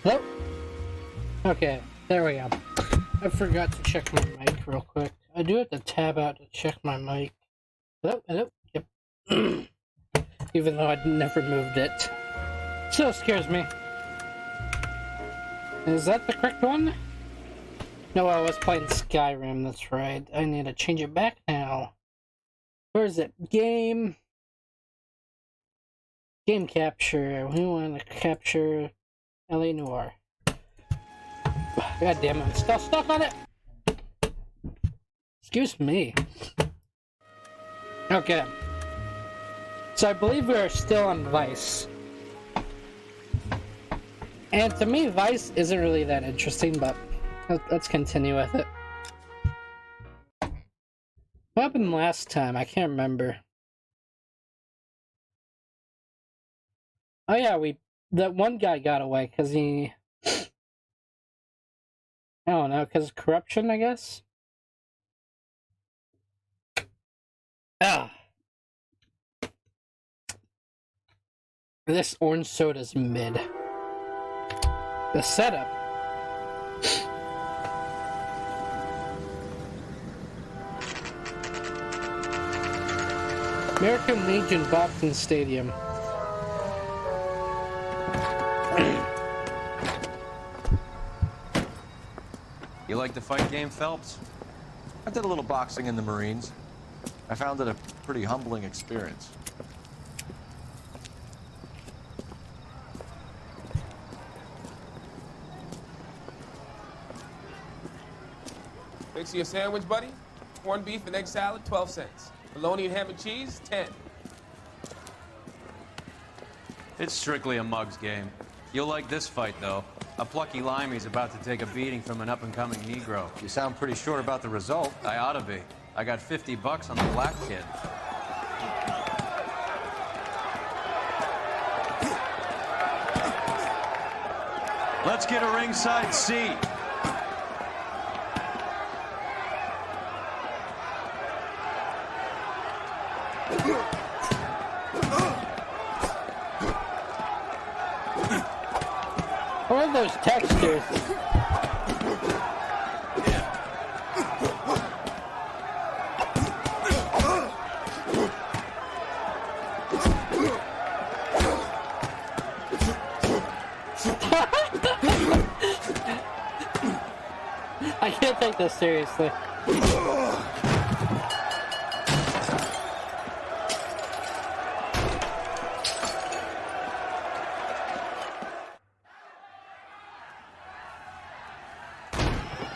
Hello? Okay, there we go. I forgot to check my mic real quick. I do have to tab out to check my mic. Hello? Hello? Yep. Even though I'd never moved it. Still scares me. Is that the correct one? No, I was playing Skyrim, that's right. I need to change it back now. Where is it? Game capture. We want to capture LA Noire. God damn it, I'm still stuck on it! Excuse me. Okay. So I believe we are still on Vice. And to me, Vice isn't really that interesting, but let's continue with it. What happened last time? I can't remember. Oh yeah, that one guy got away because he... I don't know, because of corruption, I guess? Ah. This orange soda's mid. The setup. American Legion Boxing Stadium. You like the fight game, Phelps? I did a little boxing in the Marines. I found it a pretty humbling experience. Fix you a sandwich, buddy? Corned beef and egg salad, 12 cents. Bologna and ham and cheese, 10. It's strictly a mug's game. You'll like this fight, though. A plucky limey's about to take a beating from an up-and-coming Negro. You sound pretty sure about the result. I ought to be. I got $50 on the black kid. Let's get a ringside seat. What are those textures? I can't take this seriously.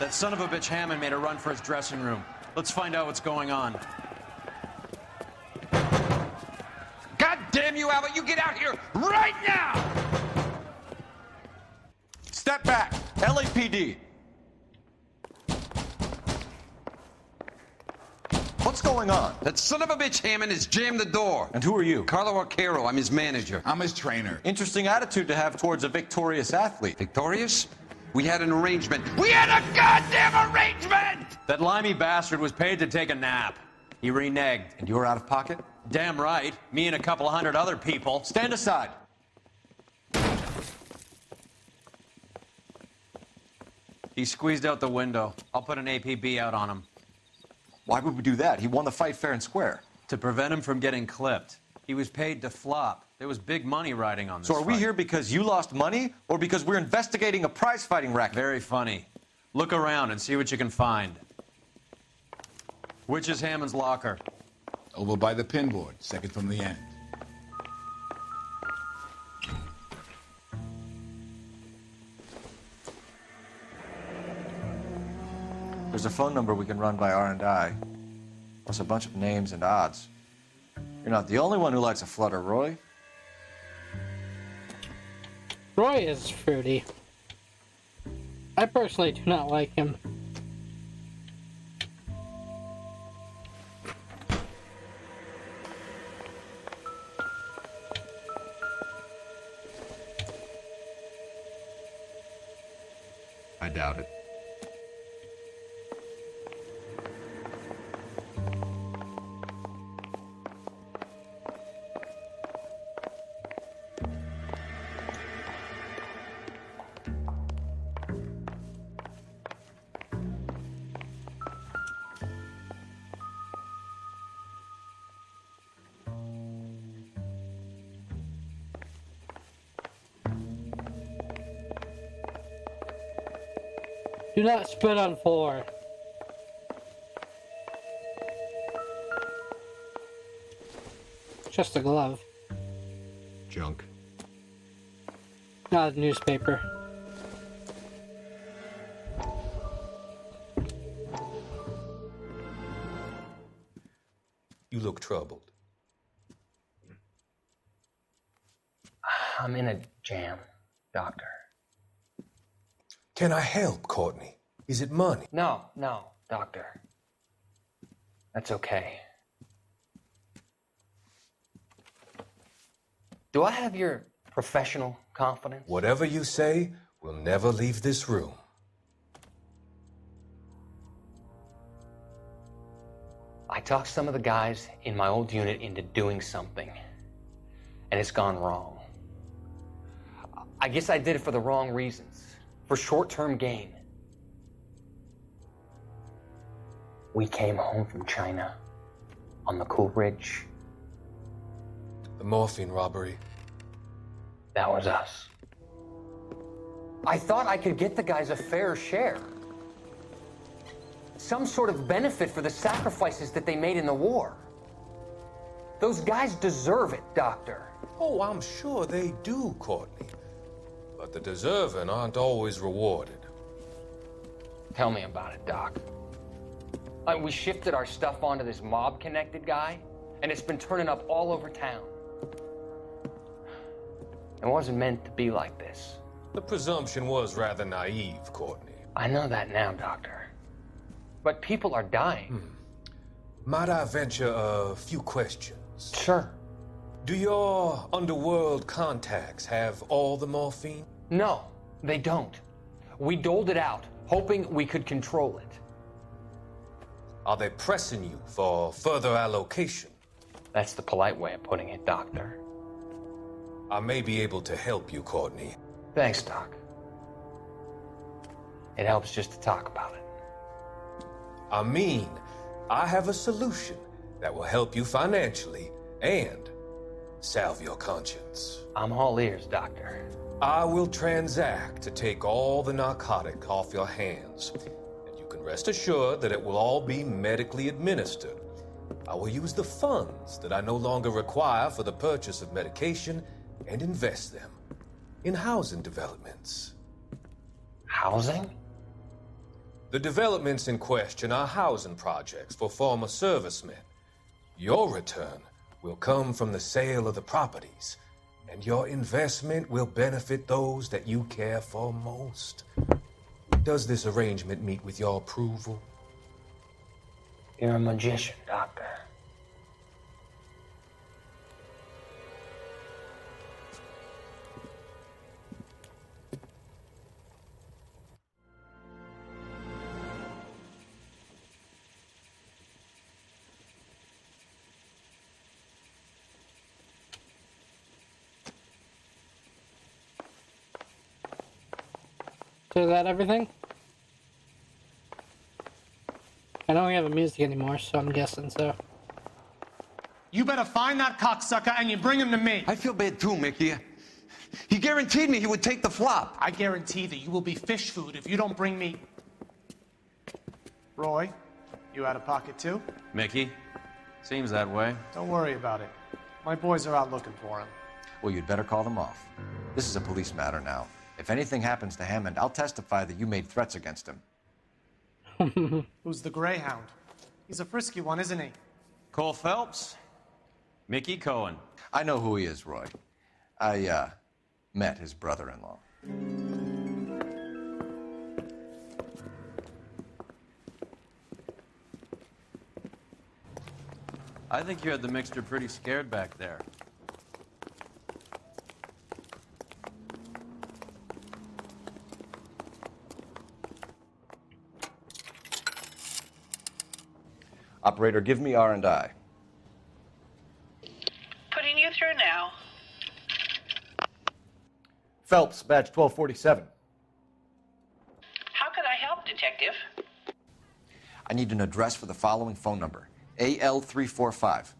That son of a bitch Hammond made a run for his dressing room. Let's find out what's going on. God damn you, Albert! You get out here right now! Step back! LAPD! What's going on? That son of a bitch Hammond has jammed the door. And who are you? Carlo Arcaro, I'm his manager. I'm his trainer. Interesting attitude to have towards a victorious athlete. Victorious? We had an arrangement. We had a goddamn arrangement! That limey bastard was paid to take a nap. He reneged. And you're out of pocket? Damn right. Me and a couple hundred other people. Stand aside. He squeezed out the window. I'll put an APB out on him. Why would we do that? He won the fight fair and square. To prevent him from getting clipped. He was paid to flop. There was big money riding on this So are we fight. here because you lost money or because we're investigating a prize-fighting racket? Very funny. Look around and see what you can find. Which is Hammond's locker? Over by the pinboard, second from the end. There's a phone number we can run by R&I. Plus a bunch of names and odds. You're not the only one who likes a flutter, Roy. Roy is fruity. I personally do not like him. I doubt it. Do not spit on floor. Just a glove. Junk. Not a newspaper. You look troubled. I'm in a jam, Doctor. Can I help, Courtney? Is it money? No, Doctor. That's okay. Do I have your professional confidence? Whatever you say, we'll never leave this room. I talked some of the guys in my old unit into doing something, and it's gone wrong. I guess I did it for the wrong reasons, for short-term gain. We came home from China on the Cool Ridge. The morphine robbery. That was us. I thought I could get the guys a fair share. Some sort of benefit for the sacrifices that they made in the war. Those guys deserve it, Doctor. Oh, I'm sure they do, Courtney. But the deserving aren't always rewarded. Tell me about it, Doc. We shifted our stuff onto this mob-connected guy, and it's been turning up all over town. It wasn't meant to be like this. The presumption was rather naive, Courtney. I know that now, Doctor. But people are dying. Might I venture a few questions? Sure. Do your underworld contacts have all the morphine? No, they don't. We doled it out, hoping we could control it. Are they pressing you for further allocation? That's the polite way of putting it, Doctor. I may be able to help you, Courtney. Thanks, Doc. It helps just to talk about it. I mean, I have a solution that will help you financially and salve your conscience. I'm all ears, Doctor. I will transact to take all the narcotic off your hands, and you can rest assured that it will all be medically administered. I will use the funds that I no longer require for the purchase of medication and invest them in housing developments. Housing? The developments in question are housing projects for former servicemen. Your return will come from the sale of the properties, and your investment will benefit those that you care for most. Does this arrangement meet with your approval? You're a magician, Doctor. So is that everything? I don't have the music anymore, so I'm guessing so. You better find that cocksucker and you bring him to me. I feel bad too, Mickey. He guaranteed me he would take the flop. I guarantee that you will be fish food if you don't bring me... Roy, you out of pocket too? Mickey? Seems that way. Don't worry about it. My boys are out looking for him. Well, you'd better call them off. This is a police matter now. If anything happens to Hammond, I'll testify that you made threats against him. Who's the Greyhound? He's a frisky one, isn't he? Cole Phelps? Mickey Cohen. I know who he is, Roy. I, met his brother-in-law. I think you had the mixture pretty scared back there. Operator, give me R&I. Putting you through now. Phelps, badge 1247. How could I help, Detective? I need an address for the following phone number. AL345.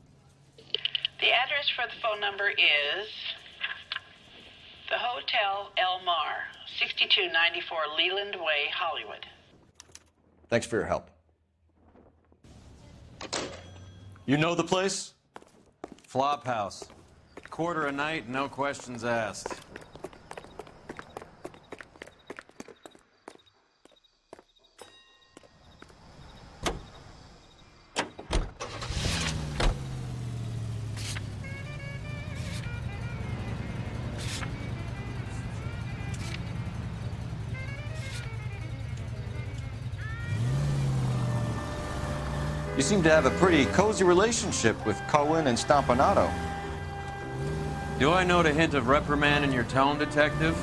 The address for the phone number is the Hotel El Mar, 6294 Leland Way, Hollywood. Thanks for your help. You know the place? Flop house. Quarter a night, no questions asked. You seem to have a pretty cozy relationship with Cohen and Stompanato. Do I note a hint of reprimand in your tone, detective?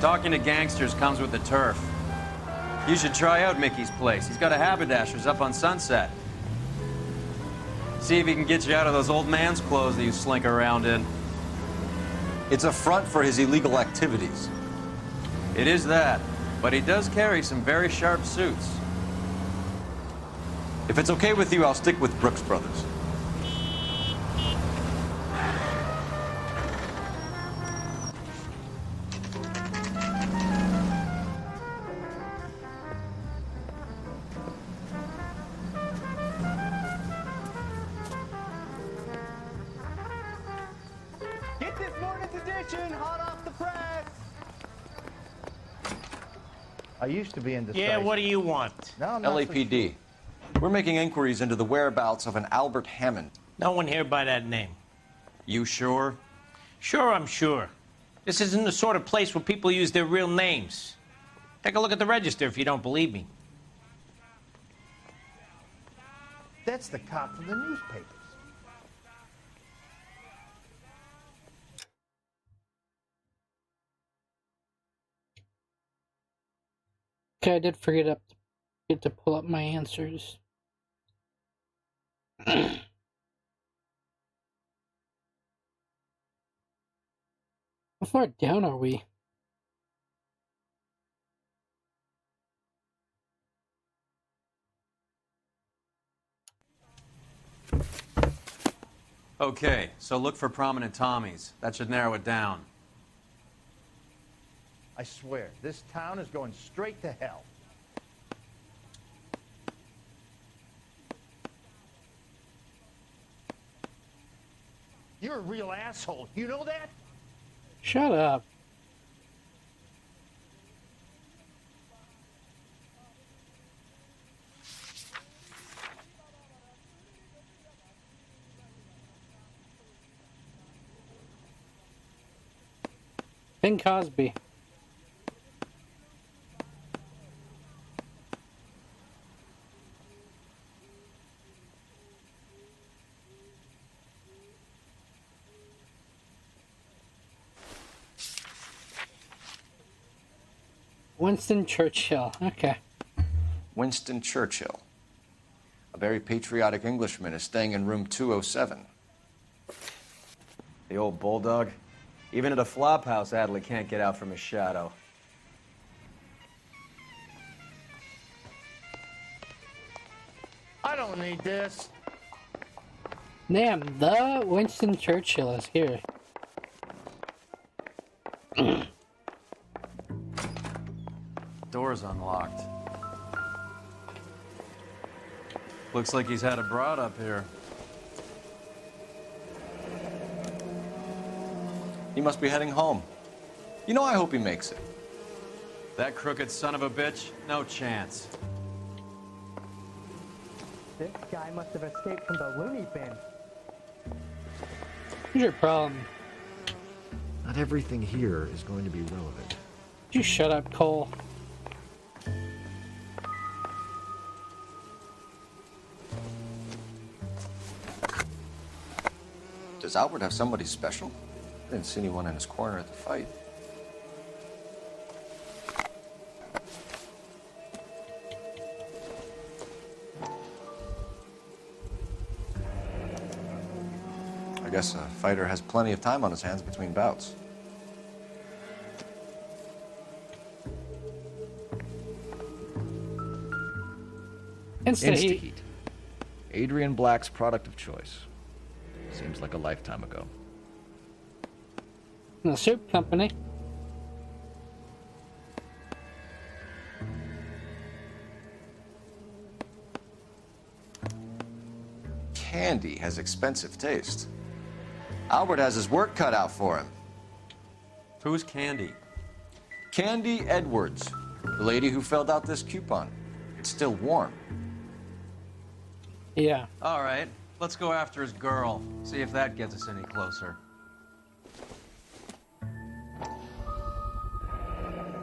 Talking to gangsters comes with the turf. You should try out Mickey's place. He's got a haberdasher's up on Sunset. See if he can get you out of those old man's clothes that you slink around in. It's a front for his illegal activities. It is that, but he does carry some very sharp suits. If it's okay with you, I'll stick with Brooks Brothers. Get this morning's edition hot off the press. I used to be in the Yeah, what do you want? No, not LAPD. We're making inquiries into the whereabouts of an Albert Hammond. No one here by that name. You sure? Sure, I'm sure. This isn't the sort of place where people use their real names. Take a look at the register if you don't believe me. That's the cop from the newspapers. Okay, I did forget to pull up my answers. How far down are we? Okay, so look for prominent Tommies. That should narrow it down. I swear, this town is going straight to hell. You're a real asshole. You know that? Shut up. Ben Cosby. Winston Churchill. Okay. Winston Churchill. A very patriotic Englishman is staying in room 207. The old bulldog. Even at a flop house, Adley can't get out from his shadow. I don't need this. Damn, the Winston Churchill is here. Door's unlocked. Looks like he's had a broad up here. He must be heading home. You know, I hope he makes it. That crooked son of a bitch? No chance. This guy must have escaped from the loony bin. What's your problem? Not everything here is going to be relevant. You shut up, Cole. Does Albert have somebody special? I didn't see anyone in his corner at the fight. I guess a fighter has plenty of time on his hands between bouts. Insta-heat. Adrian Black's product of choice. Seems like a lifetime ago. The soup company. Candy has expensive taste. Albert has his work cut out for him. Who's Candy? Candy Edwards, the lady who filled out this coupon. It's still warm. Yeah. All right, let's go after his girl. See if that gets us any closer.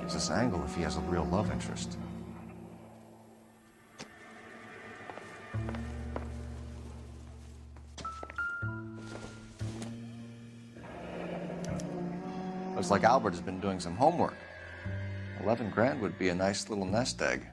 Gives us an angle if he has a real love interest. Looks like Albert has been doing some homework. 11 grand would be a nice little nest egg.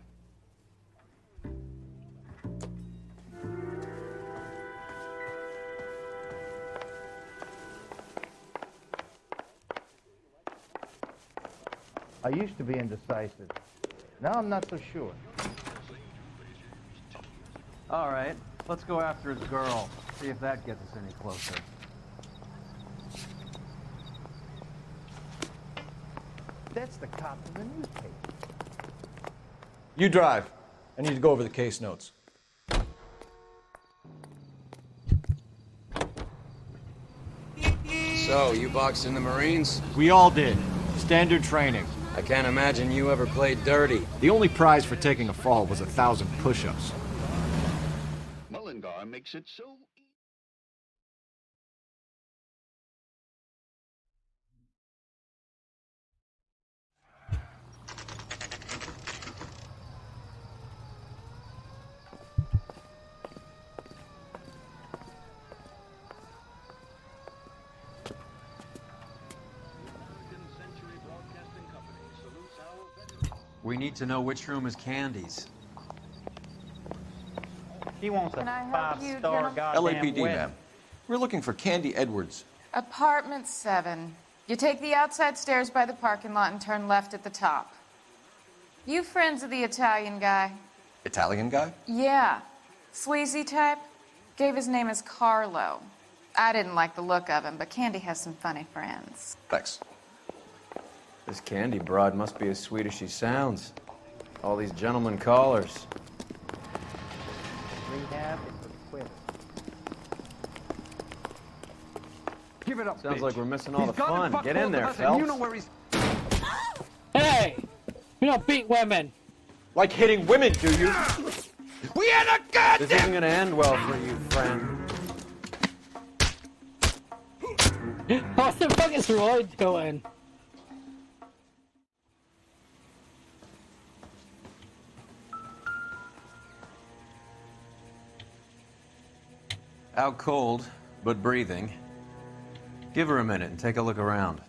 I used to be indecisive. Now I'm not so sure. All right, let's go after his girl. See if that gets us any closer. That's the cop in the newspaper. You drive. I need to go over the case notes. So, you boxed in the Marines? We all did. Standard training. I can't imagine you ever played dirty. The only prize for taking a fall was 1,000 push-ups. Mullingar makes it so We need to know which room is Candy's. He wants a Can I help you, 5-star gentlemen? goddamn LAPD, wedding. ma'am. We're looking for Candy Edwards. Apartment 7. You take the outside stairs by the parking lot and turn left at the top. You friends of the Italian guy? Italian guy? Yeah. Sleazy type? Gave his name as Carlo. I didn't like the look of him, but Candy has some funny friends. Thanks. This Candy broad must be as sweet as she sounds. All these gentlemen callers. Rehab is for quitters. Give it up, Sounds bitch. like we're missing all He's the gone and fun. fucked Get both in there, of us, and Phelps. you know where he's... Hey! You don't beat women! Like hitting women, do you? We had a goddamn... This isn't gonna end well for you, friend. What the fuck is Roy doing? Out cold, but breathing. Give her a minute and take a look around.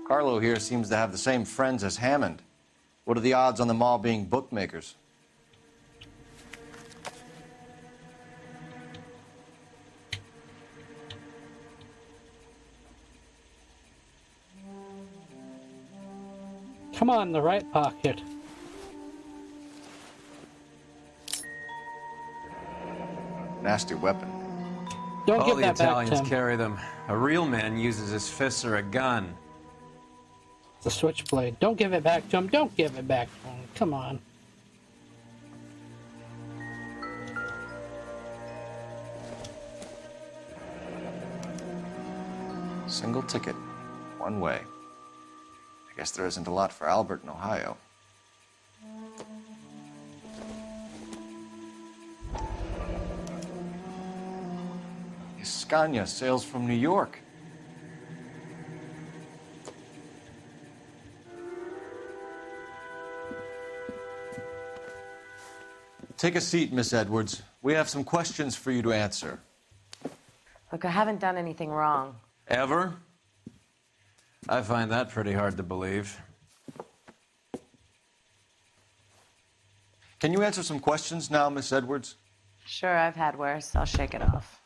Carlo here seems to have the same friends as Hammond. What are the odds on them all being bookmakers? Come on, the right pocket. Nasty weapon. Don't All give the that back to Italians him. carry them. A real man uses his fists or a gun. The switchblade. Don't give it back to him. Don't give it back to him. Come on. Single ticket. One way. I guess there isn't a lot for Albert in Ohio. Scania sails from New York. Take a seat, Miss Edwards. We have some questions for you to answer. Look, I haven't done anything wrong. Ever? I find that pretty hard to believe. Can you answer some questions now, Miss Edwards? Sure, I've had worse. I'll shake it off.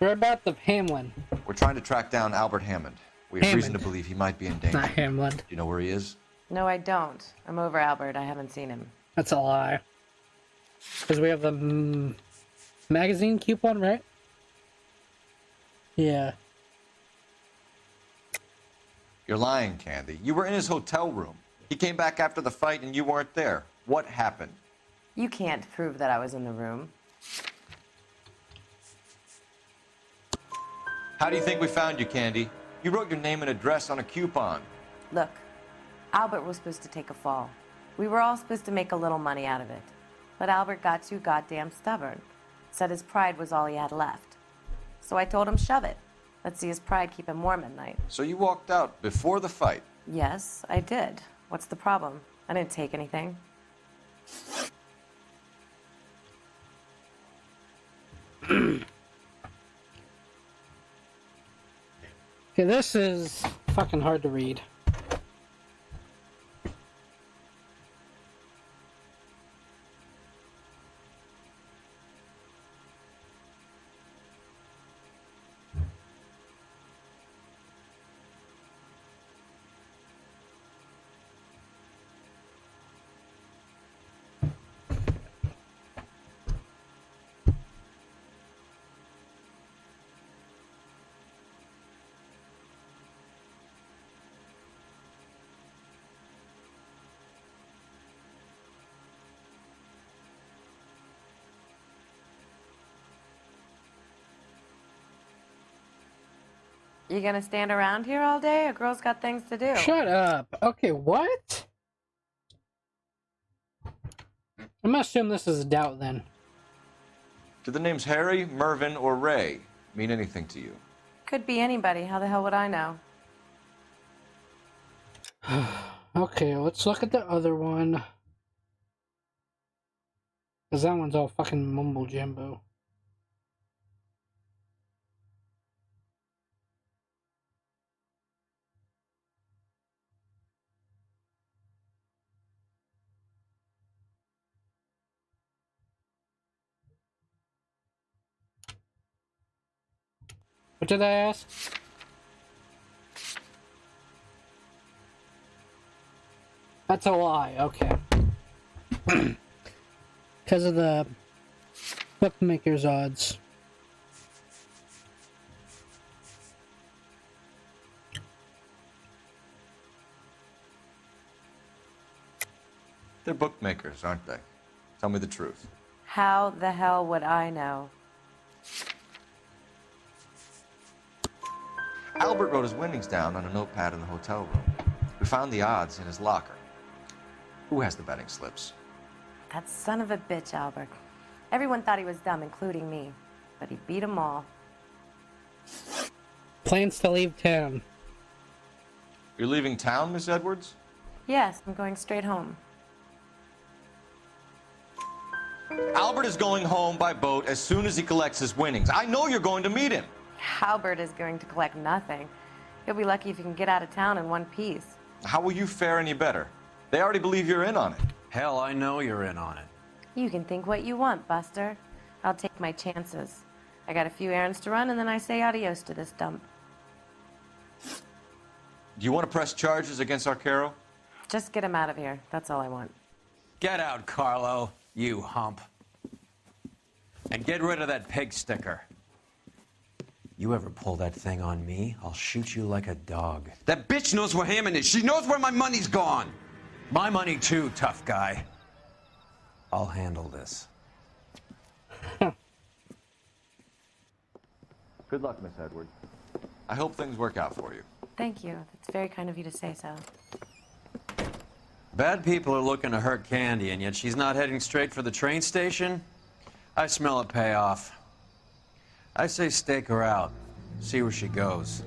We're about the Hamlin. We're trying to track down Albert Hammond. We have reason to believe he might be in danger. Not Hamlin. Do you know where he is? No, I don't. I'm over Albert. I haven't seen him. That's a lie. Because we have the magazine coupon, right? Yeah. You're lying, Candy. You were in his hotel room. He came back after the fight and you weren't there. What happened? You can't prove that I was in the room. How do you think we found you, Candy? You wrote your name and address on a coupon. Look, Albert was supposed to take a fall. We were all supposed to make a little money out of it. But Albert got too goddamn stubborn. Said his pride was all he had left. So I told him, shove it. Let's see his pride keep him warm at night. So you walked out before the fight? Yes, I did. What's the problem? I didn't take anything. Okay, this is fucking hard to read. You gonna stand around here all day? A girl's got things to do. Shut up. Okay, what? I'm gonna assume this is a doubt then. Do the names Harry, Mervyn, or Ray mean anything to you? Could be anybody. How the hell would I know? Okay, let's look at the other one. Because that one's all fucking mumble jumbo. What did I ask? That's a lie, okay. Because of the bookmaker's odds. They're bookmakers, aren't they? Tell me the truth. How the hell would I know? Albert wrote his winnings down on a notepad in the hotel room. We found the odds in his locker. Who has the betting slips? That son of a bitch, Albert. Everyone thought he was dumb, including me. But he beat them all. Plans to leave town. You're leaving town, Miss Edwards? Yes, I'm going straight home. Albert is going home by boat as soon as he collects his winnings. I know you're going to meet him. Albert is going to collect nothing. He'll be lucky if he can get out of town in one piece. How will you fare any better? They already believe you're in on it. Hell, I know you're in on it. You can think what you want, Buster. I'll take my chances. I got a few errands to run, and then I say adios to this dump. Do you want to press charges against Arcaro? Just get him out of here. That's all I want. Get out, Carlo, you hump. And get rid of that pig sticker. You ever pull that thing on me, I'll shoot you like a dog. That bitch knows where Hammond is. She knows where my money's gone. My money too, tough guy. I'll handle this. Good luck, Miss Edwards. I hope things work out for you. Thank you. It's very kind of you to say so. Bad people are looking to hurt Candy, and yet she's not heading straight for the train station? I smell a payoff. I say stake her out. See where she goes.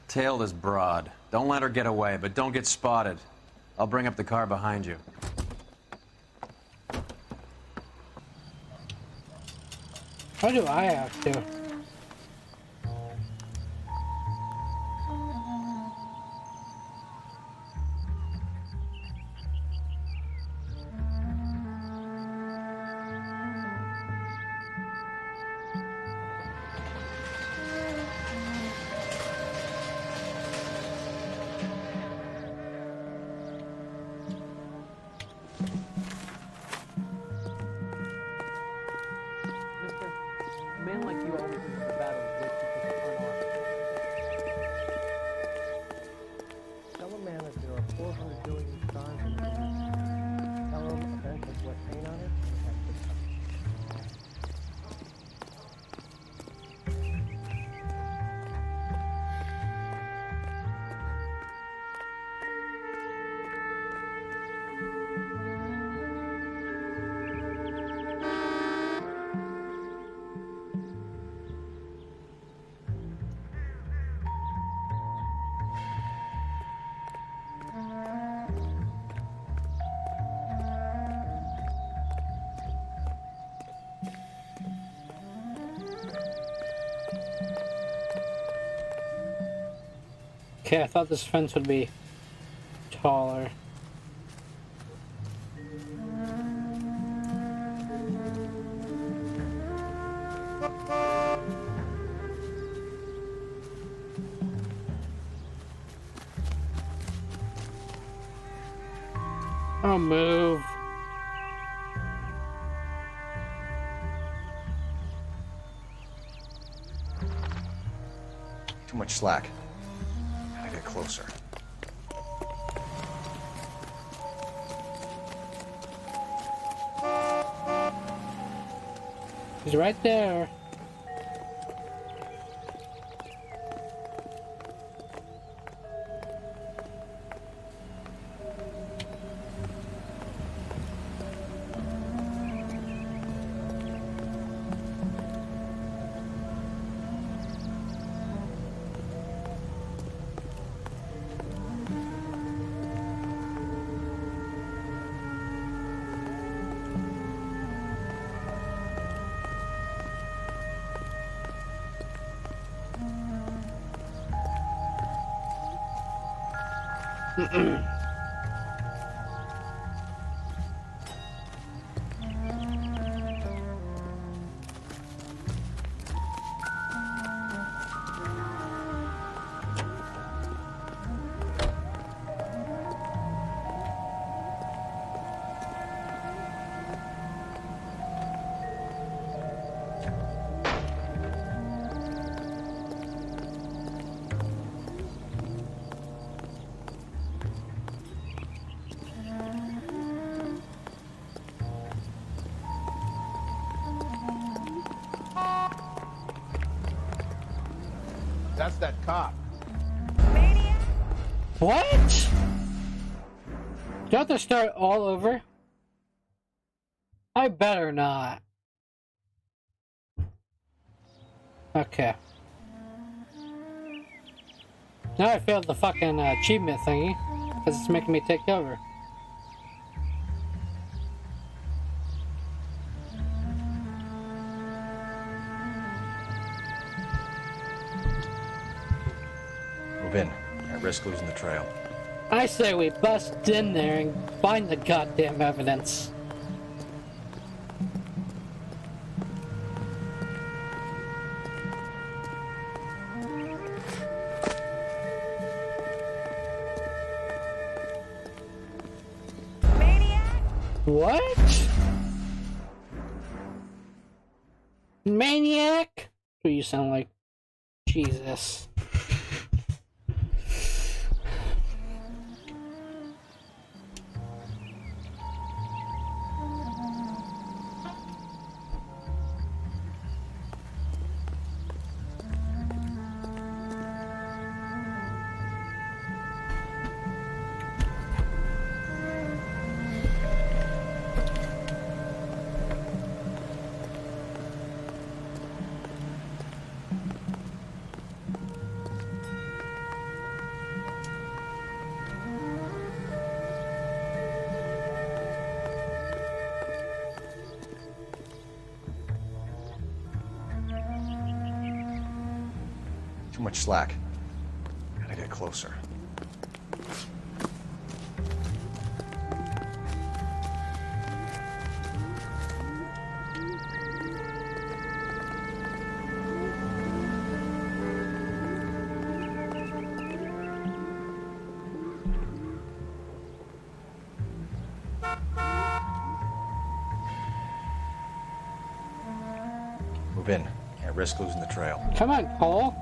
Tail this broad. Don't let her get away, but don't get spotted. I'll bring up the car behind you. How do I have to? Okay, I thought this fence would be taller. I'll move. Too much slack. Gotta get closer. He's right there. That's that cop. What? Do I have to start all over? I better not. Okay. Now I failed the fucking achievement thingy, because it's making me take over. Move in. At risk losing the trail. I say we bust in there and find the goddamn evidence. What? Maniac? What do you sound like? Jesus. Too much slack. Gotta get closer. Move in. Can't risk losing the trail. Come on, Paul.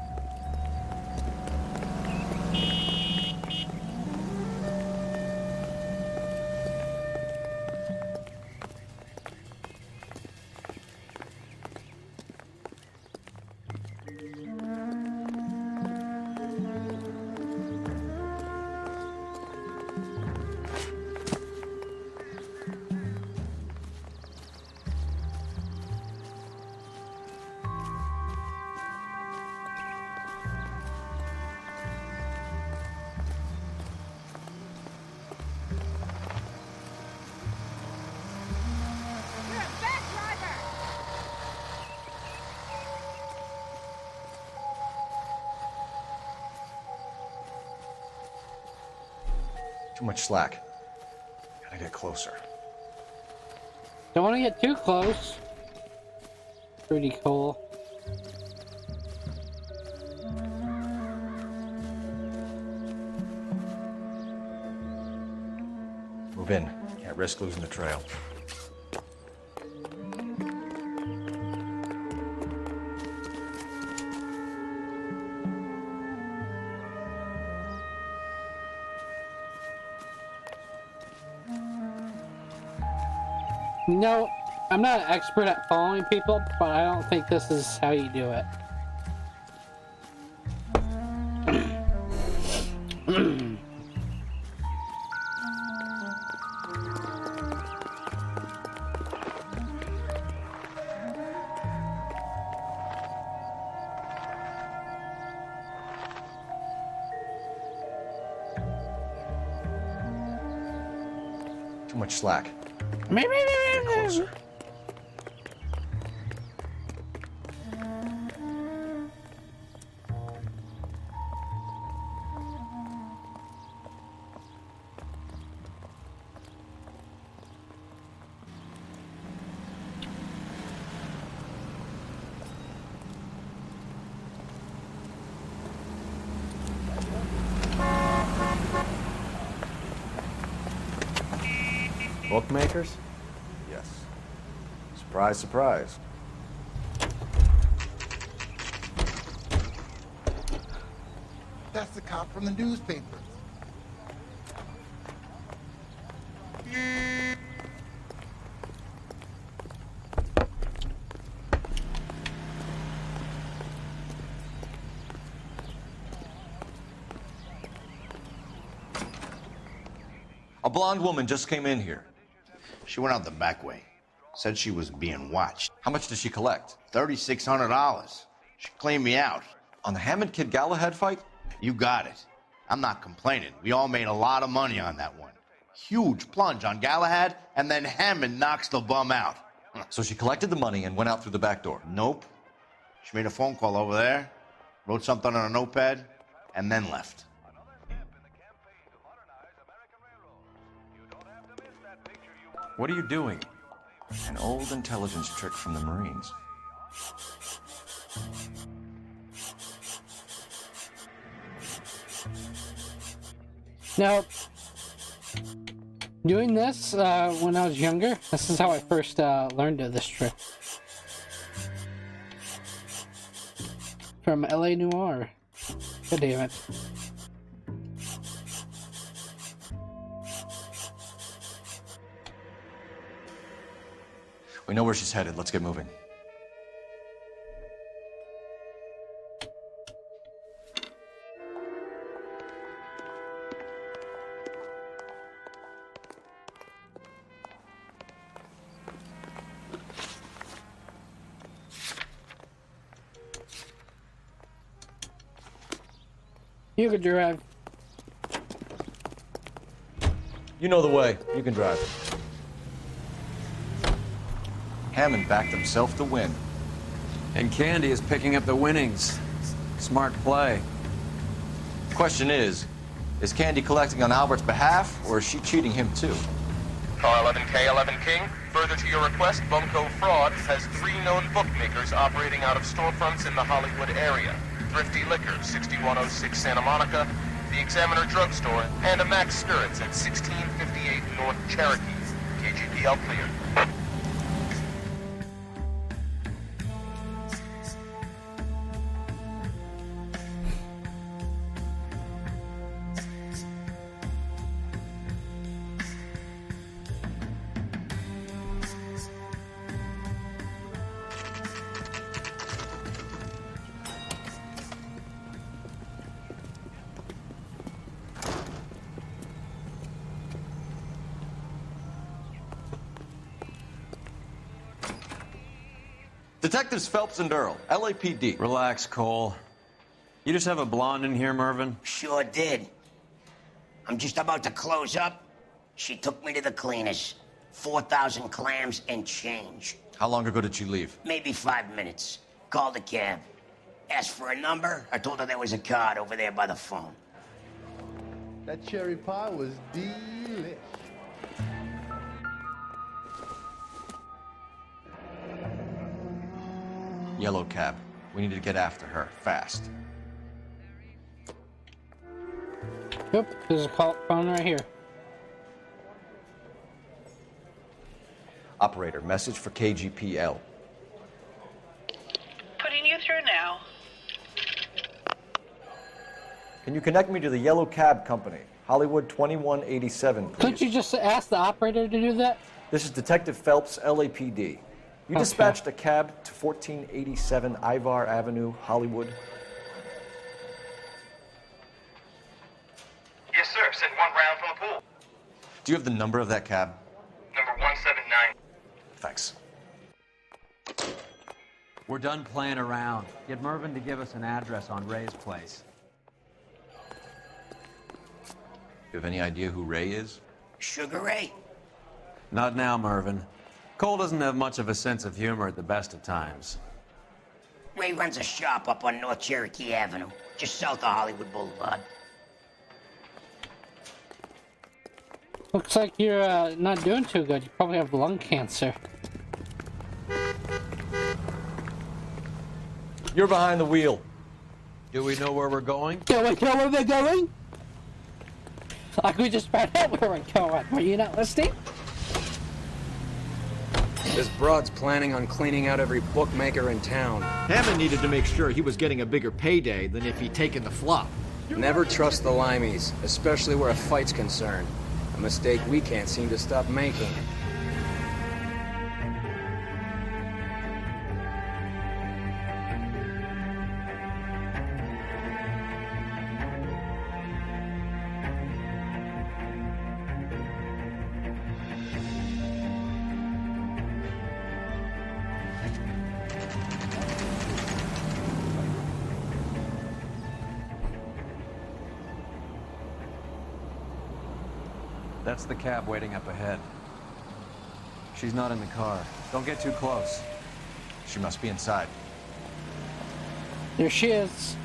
Too much slack. Gotta get closer. Don't want to get too close. Pretty cool. Move in. Can't risk losing the trail. No, I'm not an expert at following people, but I don't think this is how you do it. Too much slack. Maybe. Closer. Bookmakers? Yes. Surprise, surprise. That's the cop from the newspapers. A blonde woman just came in here. She went out the back way. Said she was being watched. How much did she collect? $3,600. She cleaned me out. On the Hammond Kid Galahad fight? You got it. I'm not complaining. We all made a lot of money on that one. Huge plunge on Galahad, and then Hammond knocks the bum out. So she collected the money and went out through the back door? Nope. She made a phone call over there, wrote something on a notepad, and then left. What are you doing? An old intelligence trick from the Marines. Now, doing this when I was younger, this is how I first learned of this trick. From LA Noire. God damn it. We know where she's headed. Let's get moving. You can drive. You know the way. You can drive. Hammond backed himself to win. And Candy is picking up the winnings. Smart play. Question is Candy collecting on Albert's behalf, or is she cheating him too? Car 11K, 11 King. Further to your request, Bumco Fraud has 3 known bookmakers operating out of storefronts in the Hollywood area. Thrifty Liquor, 6106 Santa Monica, the Examiner Drugstore, and a Max Spirits at 1658 North Cherokee. KGPL cleared. Detectives Phelps and Earl, LAPD. Relax, Cole. You just have a blonde in here, Mervyn? Sure did. I'm just about to close up. She took me to the cleaners. 4,000 clams and change. How long ago did she leave? Maybe 5 minutes. Called a cab. Asked for a number. I told her there was a card over there by the phone. That cherry pie was delish. Yellow cab. We need to get after her, fast. Yep, there's a phone right here. Operator, message for KGPL. Putting you through now. Can you connect me to the Yellow Cab Company, Hollywood 2187, please? Couldn't you just ask the operator to do that? This is Detective Phelps, LAPD. You dispatched a cab to 1487 Ivar Avenue, Hollywood. Yes, sir. Send one round from the pool. Do you have the number of that cab? Number 179. Thanks. We're done playing around. Get Mervyn to give us an address on Ray's place. You have any idea who Ray is? Sugar Ray? Not now, Mervyn. Cole doesn't have much of a sense of humor at the best of times. Ray runs a shop up on North Cherokee Avenue, just south of Hollywood Boulevard. Looks like you're not doing too good. You probably have lung cancer. You're behind the wheel. Do we know where we're going? Do we know where we're going? Like we just found out where we're going. Were you not listening? This broad's planning on cleaning out every bookmaker in town. Hammond needed to make sure he was getting a bigger payday than if he'd taken the flop. Never trust the limeys, especially where a fight's concerned. A mistake we can't seem to stop making. That's the cab waiting up ahead. She's not in the car. Don't get too close. She must be inside. There she is.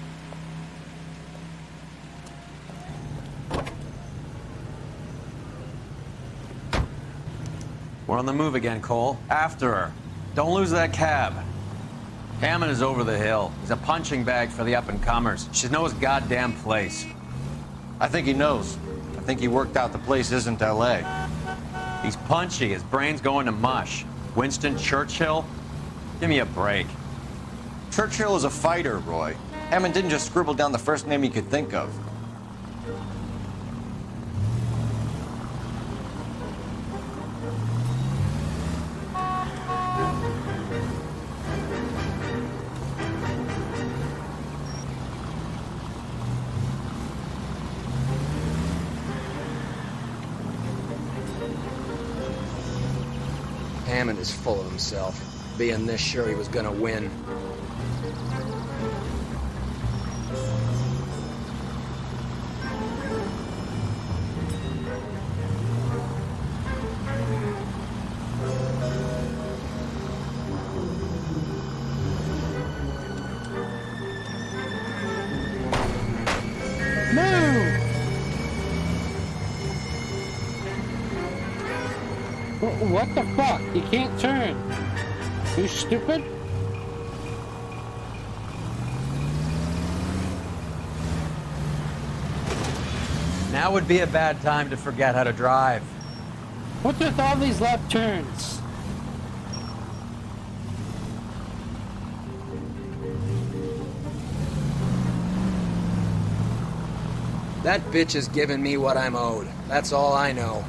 We're on the move again, Cole. After her. Don't lose that cab. Hammond is over the hill. He's a punching bag for the up-and-comers. She knows his goddamn place. I think he knows. I think he worked out the place isn't L.A. He's punchy. His brain's going to mush. Winston Churchill? Give me a break. Churchill is a fighter, Roy. Hammond didn't just scribble down the first name he could think of. Hammond is full of himself, being this sure he was gonna win. What the fuck? You can't turn. You stupid? Now would be a bad time to forget how to drive. What's with all these left turns? That bitch is giving me what I'm owed. That's all I know.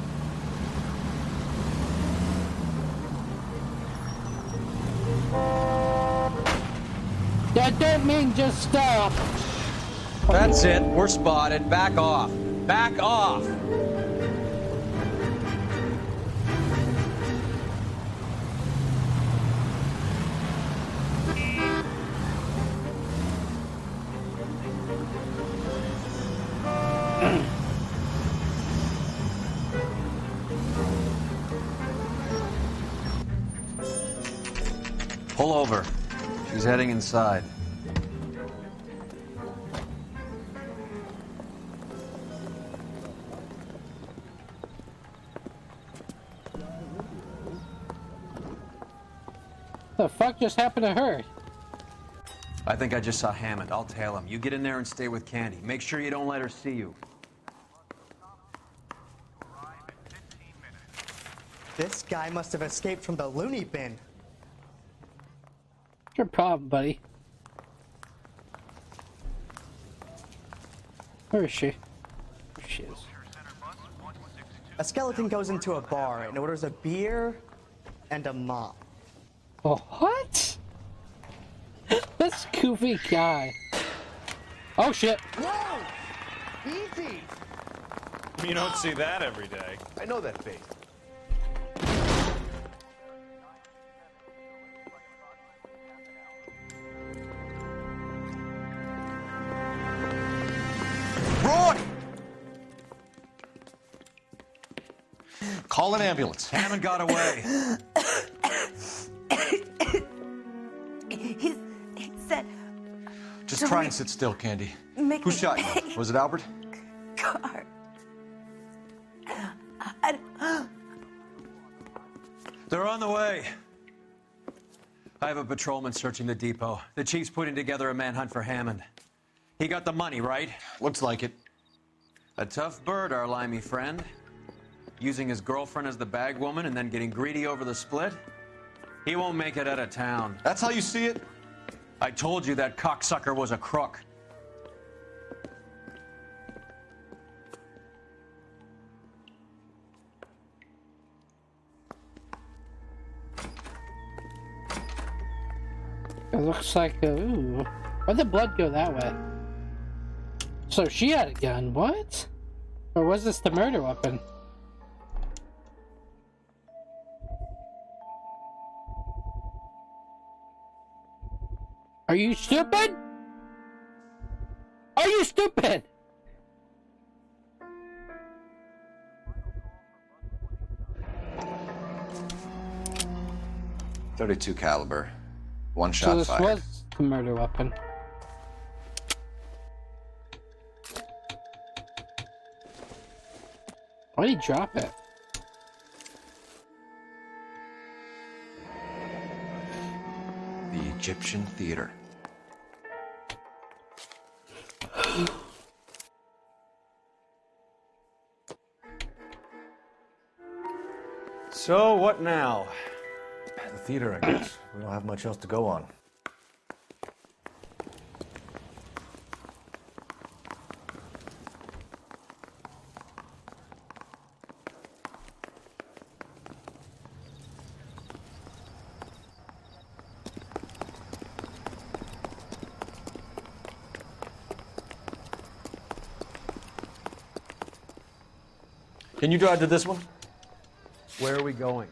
That don't mean just stop. That's it. We're spotted. Back off. Back off. Pull over. She's heading inside. The fuck just happened to her? I think I just saw Hammond. I'll tail him. You get in there and stay with Candy. Make sure you don't let her see you. This guy must have escaped from the loony bin. What's your problem, buddy? Where is she? There she is. A skeleton goes into a bar and orders a beer and a mop. Oh, what? This goofy guy. Oh shit. Whoa! Easy! You don't see that every day. I know that face. Roy! Call an ambulance. Hammond got away. He said... Just try and sit still, Candy. Who shot you? Was it Albert? Car. They're on the way. I have a patrolman searching the depot. The chief's putting together a manhunt for Hammond. He got the money, right? Looks like it. A tough bird, our limey friend. Using his girlfriend as the bag woman and then getting greedy over the split. He won't make it out of town. That's how you see it? I told you that cocksucker was a crook. It looks like, ooh. Why'd the blood go that way? So she had a gun, what? Or was this the murder weapon? Are you stupid? Are you stupid? .32 caliber. One So shot this fired. was the murder weapon. Why'd he drop it? The Egyptian Theater. So, what now? The theater, I guess. We don't have much else to go on. Can you drive to this one? Where are we going?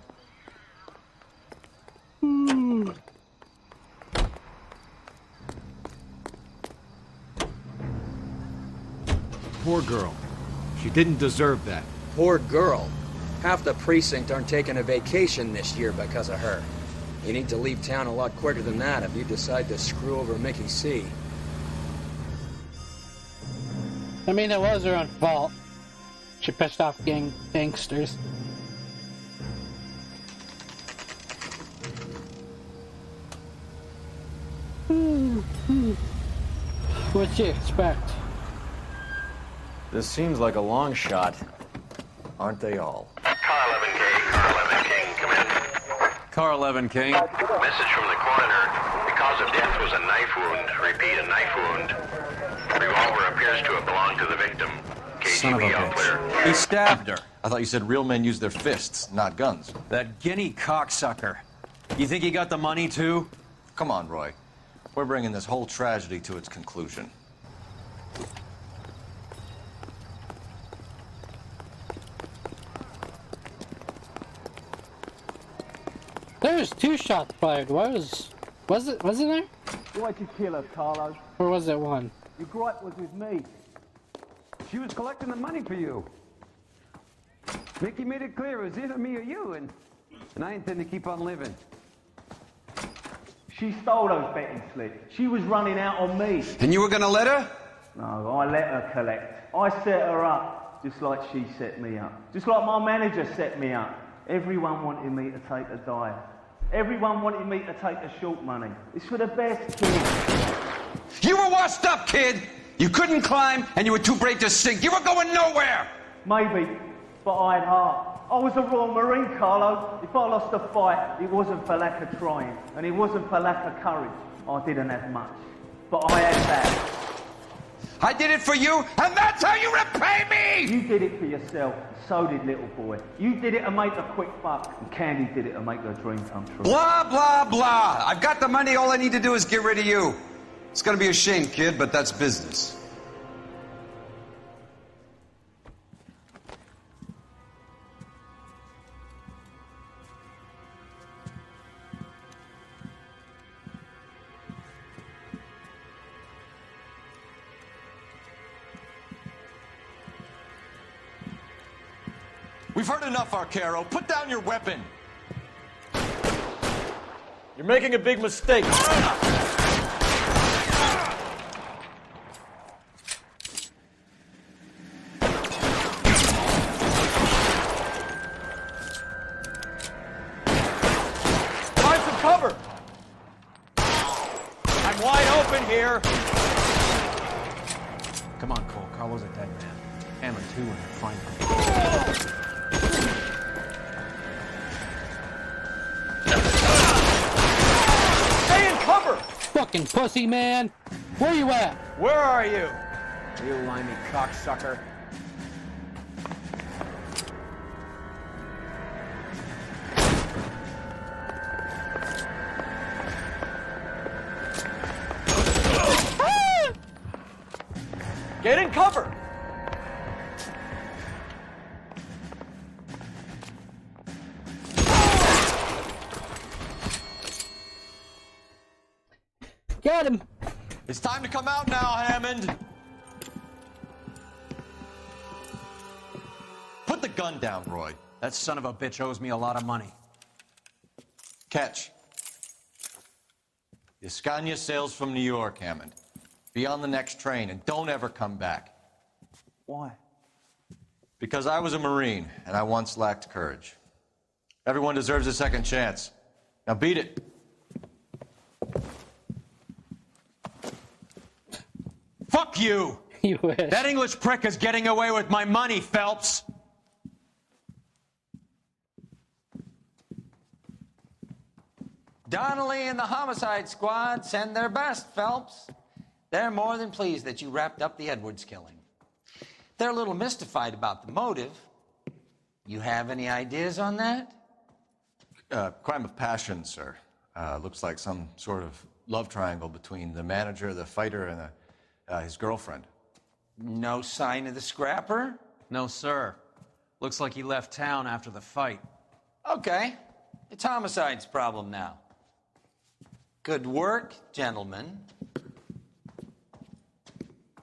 Poor girl. She didn't deserve that. Poor girl. Half the precinct aren't taking a vacation this year because of her. You need to leave town a lot quicker than that if you decide to screw over Mickey C. I mean, it was her own fault. She pissed off gangsters. What'd you expect? This seems like a long shot. Aren't they all? Car 11K, Car 11 King, come in. Car 11 King. Message from the coroner. The cause of death was a knife wound. Repeat, a knife wound. Revolver appears to have belonged to the victim. Son of a KGB all clear. bitch. He stabbed her. I thought you said real men use their fists, not guns. That guinea cocksucker. You think he got the money too? Come on, Roy. We're bringing this whole tragedy to its conclusion. There was 2 shots fired. Was it there? Why'd you kill her, Carlo? Or was it 1? Your gripe was with me. She was collecting the money for you. Mickey made it clear it was either me or you, and I intend to keep on living. She stole those betting slips. She was running out on me. And you were gonna let her? No, I let her collect. I set her up, just like she set me up. Just like my manager set me up. Everyone wanted me to take a dive. Everyone wanted me to take the short money. It's for the best, kid. You were washed up, kid! You couldn't climb, and you were too brave to sink. You were going nowhere! Maybe, but I had heart. I was a Royal Marine, Carlo. If I lost a fight, it wasn't for lack of trying, and it wasn't for lack of courage. I didn't have much, but I had that. I did it for you, and that's how you repay me! You did it for yourself, so did little boy. You did it to make a quick buck, and Candy did it to make her dream come true. Blah, blah, blah. I've got the money, all I need to do is get rid of you. It's gonna be a shame, kid, but that's business. We've heard enough, Arcaro. Put down your weapon. You're making a big mistake. Find some cover. I'm wide open here. Come on, Cole. Carlo's a dead man. Hammond too, and find him. Fucking pussy, man! Where you at? Where are you? You limey cocksucker. Get in cover! Got him! It's time to come out now, Hammond. Put the gun down, Roy. That son of a bitch owes me a lot of money. Catch. The Scania sails from New York, Hammond. Be on the next train and don't ever come back. Why? Because I was a Marine and I once lacked courage. Everyone deserves a second chance. Now beat it. Fuck you! You wish. That English prick is getting away with my money, Phelps! Donnelly and the homicide squad send their best, Phelps. They're more than pleased that you wrapped up the Edwards killing. They're a little mystified about the motive. You have any ideas on that? Crime of passion, sir. Looks like some sort of love triangle between the manager, the fighter, and his girlfriend. No sign of the scrapper? No, sir. Looks like he left town after the fight. Okay. It's homicide's problem now. Good work, gentlemen.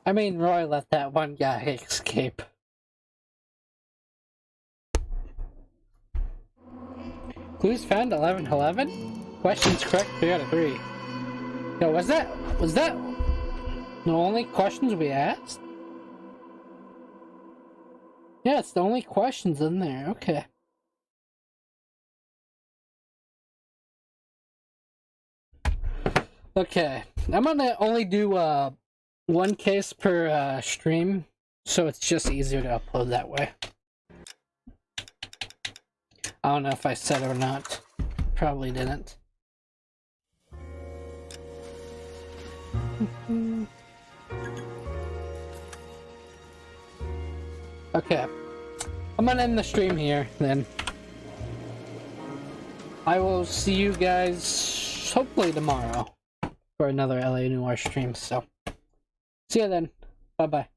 I mean, Roy let that one guy escape. Clues found 1111? Questions correct 3 out of 3. Yo, was that the only questions we asked? Yeah, it's the only questions in there. Okay. Okay, I'm gonna only do one case per stream, so it's just easier to upload that way. I don't know if I said it or not. Probably didn't. Okay, I'm gonna end the stream here then. I will see you guys hopefully tomorrow for another LA Noire stream, so see ya then. Bye bye.